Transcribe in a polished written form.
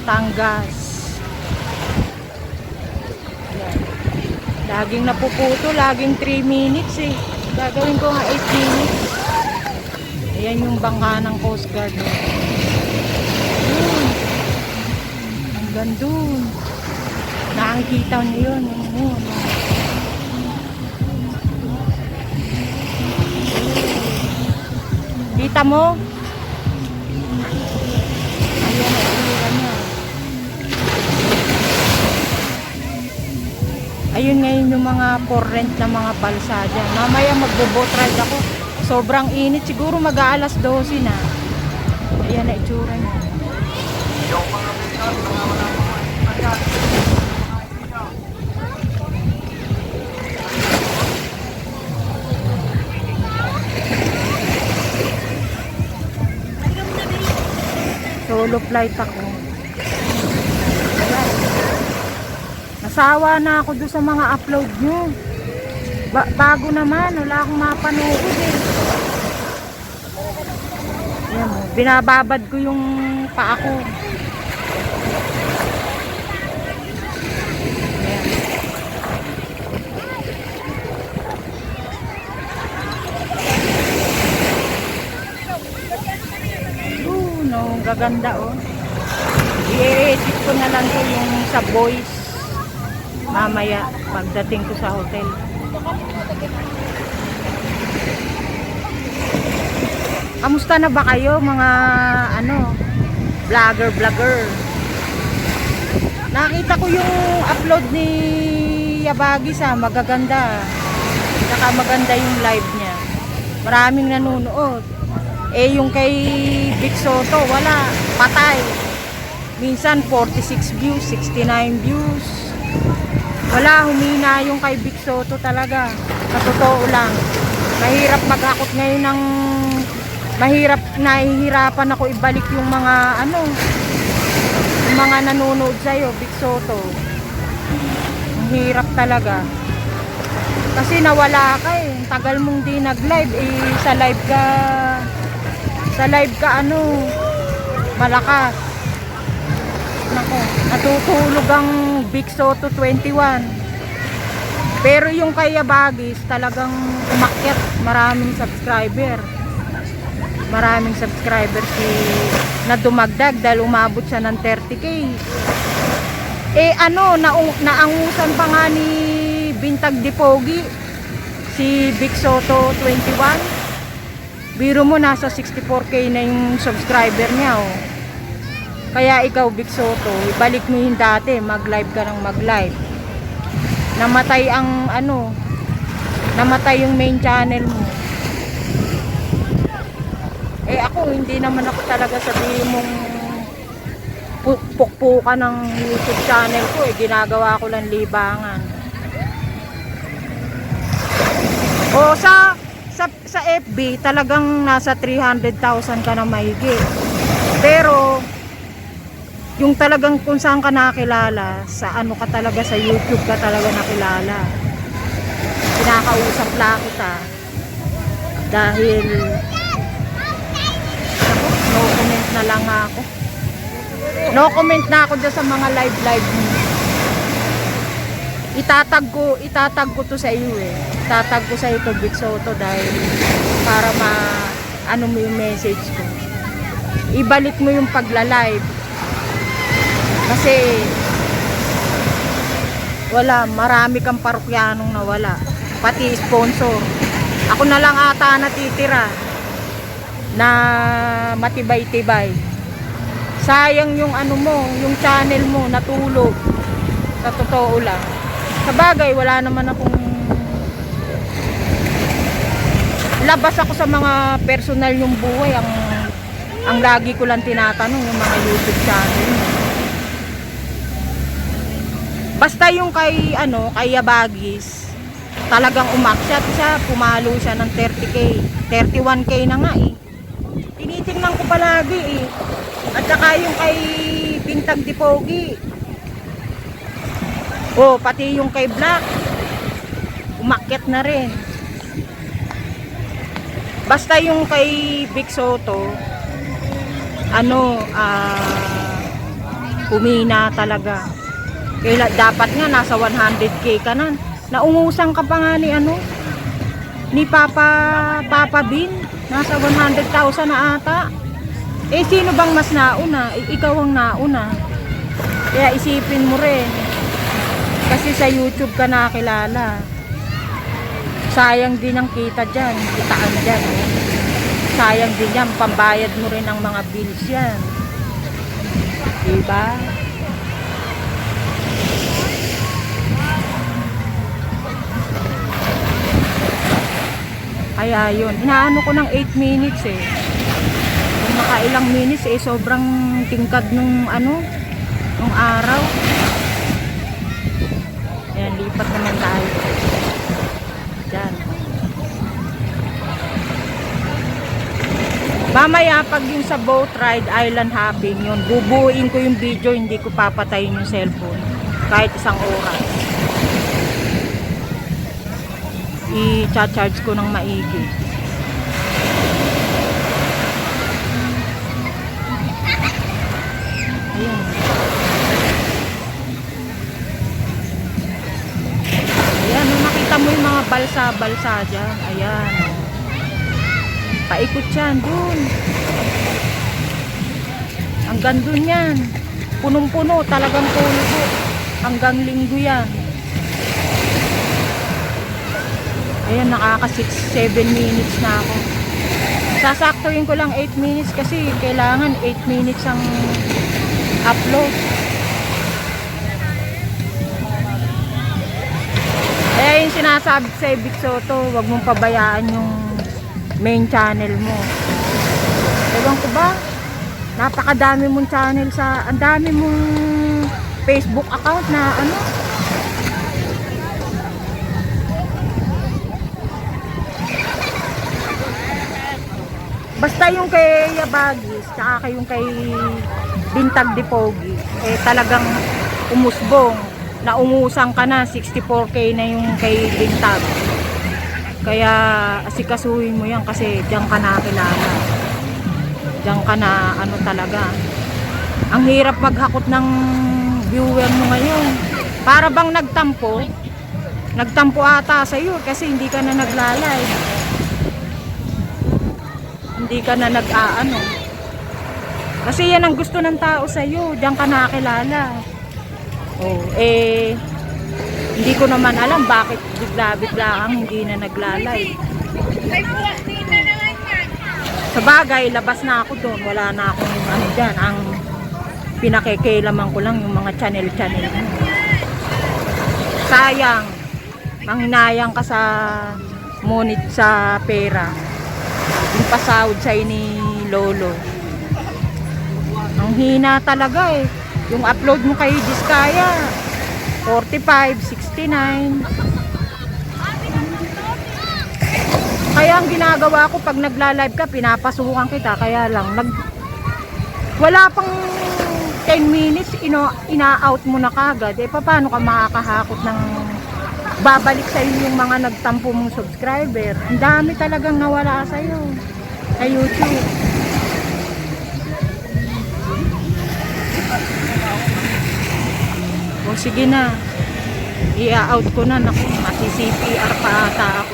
Batangas. Yan. Laging napuputo, laging 3 minutes eh. Gagawin ko nga 8 minutes. Ayan yung bangka ng Coast Guard. Hanggang dun. Nakikita niyo yun. Kita mo? Ayan ang itsura niya. Ayun ngayon yung mga for rent na mga balsa dyan. Mamaya magbo-boat ride ako. Sobrang init. Siguro mag-aalas 12 na. Ayan ang itsura niya. Solo flight ako. Nasawa na ako doon sa mga upload nyo. Bago naman, wala akong mapanood eh. Yan, binababad ko yung paa ko. No, gaganda oh. I-edit ko na lang to yung sa voice mamaya pagdating ko sa hotel. Kamusta na ba kayo mga vlogger? Nakita ko yung upload ni Yabagi sa magaganda. Saka maganda yung live niya. Maraming nanonood. Eh yung kay Vic Soto, wala, patay. Minsan 46 views, 69 views. Wala, humina yung kay Vic Soto talaga. Sa totoo lang. Mahirap maghakot ngayon ng nahihirapan ako ibalik yung mga yung mga nanonood sa'yo, Vic Soto. Ang hirap talaga. Kasi nawala ka eh. Tagal mong di nag-live eh, sa live ka malakas. Nako, natutulog ang Vic Soto 21. Pero yung kay Yabagis talagang umakyat, maraming subscriber na dumagdag dahil umabot siya ng 30k. Eh naangusan pa nga ni Bintag Dipogi si Vic Soto 21. Biro mo, nasa 64k na yung subscriber niya oh. Kaya ikaw Vic Soto, ibalik mo yung dati, mag-live ka ng mag-live. Namatay namatay yung main channel mo. Eh ako, hindi naman ako talaga sabihin mong pukpukan ng YouTube channel ko eh. Ginagawa ko lang libangan. O sa FB talagang nasa 300,000 ka na mahigit. Pero yung talagang kung saan ka nakilala, sa ka talaga, sa YouTube ka talaga nakilala. Kinakausap lang kita. Dahil no comment na lang ako. No comment na ako dyan sa mga live mo. Itatag ko to sa iyo eh. Itatag ko sa ito Vic Soto dahil para mo yung message ko. Ibalik mo yung pagla-live. Kasi marami kang parokyanong nawala. Pati sponsor. Ako na lang ata natitira na matibay-tibay. Sayang yung yung channel mo natulog. Sa totoo lang. Sabagay, wala naman akong labas ako sa mga personal yung buhay. Ang lagi ko lang tinatanong yung mga YouTube channel. Basta yung kay Yabagis, talagang umakyat siya, pumalo siya ng 30k, 31k na nga eh. Tinitingnan ko palagi eh. At saka yung kay Bintag Dipogi. Oh, pati yung kay Black umakyat na rin. Basta yung kay Vic Soto Kumina talaga. Kaya dapat nga nasa 100k ka na. Naungusan ka pa nga ni ano, ni Papa Bin. Nasa 100,000 na ata. Eh sino bang mas nauna? Ikaw ang nauna. Kaya isipin mo rin. Kasi sa YouTube ka nakilala. Sayang din ang kita dyan. Kitaan dyan. Sayang din yan. Pambayad mo rin ang mga bills yan. Diba? Kaya yun. Inaano ko ng 8 minutes eh. Kung nakailang minutes eh. Sobrang tingkad nung ano. Nung araw. Ayan. Lipat naman tayo. Diyan. Mamaya pag yung sa boat ride, island hopping, yun, bubuuin ko yung video, hindi ko papatayin yung cellphone. Kahit isang oras. I-charge ko ng maigi. Ayan. Ayan, nakita mo yung mga balsa-balsa dyan. Ayan. Paikot yan, dun. Hanggang dun yan. Punong-puno, talagang puno. Hanggang linggo yan. Ayan, nakaka 6-7 minutes na ako. Sasaktuin ko lang 8 minutes kasi kailangan 8 minutes ang upload. Kaya yung sinasabi sa Vic Soto, huwag mong pabayaan yung main channel mo. Ewan ko ba? Napakadami mong channel sa, ang dami mong Facebook account na ano. Basta yung kay Yabagis, tsaka yung kay Bintag Dipogi, eh talagang umusbong. Naungusan ka na, 64k na yung kay Bintag. Kaya asikasuhin mo yan kasi diyan ka nakilala. Diyan ka na ano talaga. Ang hirap maghakot ng viewer mo ngayon. Para bang nagtampo. Nagtampo ata sa iyo kasi hindi ka na nagla-live. Hindi ka na nag-aano. Kasi yan ang gusto ng tao sa iyo. Diyan ka nakilala. Oh, eh hindi ko naman alam bakit bigla-bigla ang hindi na naglalay. Sa bagay, labas na ako doon. Wala na akong ano dyan. Ang pinakikilaman ko lang yung mga channel-channel. Sayang. Manghinayang ka sa monit sa pera. Yung pasahod sa'yo ni Lolo. Ang hina talaga eh. Yung upload mo kay Diskaya 45, 69. Kaya ang ginagawa ko pag nagla-live ka, pinapasukan kita. Kaya lang, wala pang 10 minutes, ina-out mo na kagad. Eh, paano ka makakahakot ng babalik sa iyo yung mga nagtampo mong subscriber? Ang dami talagang nawala sa iyo sa YouTube. O sige na, i-out ko na. Naku, masi-CPR pa ata ako.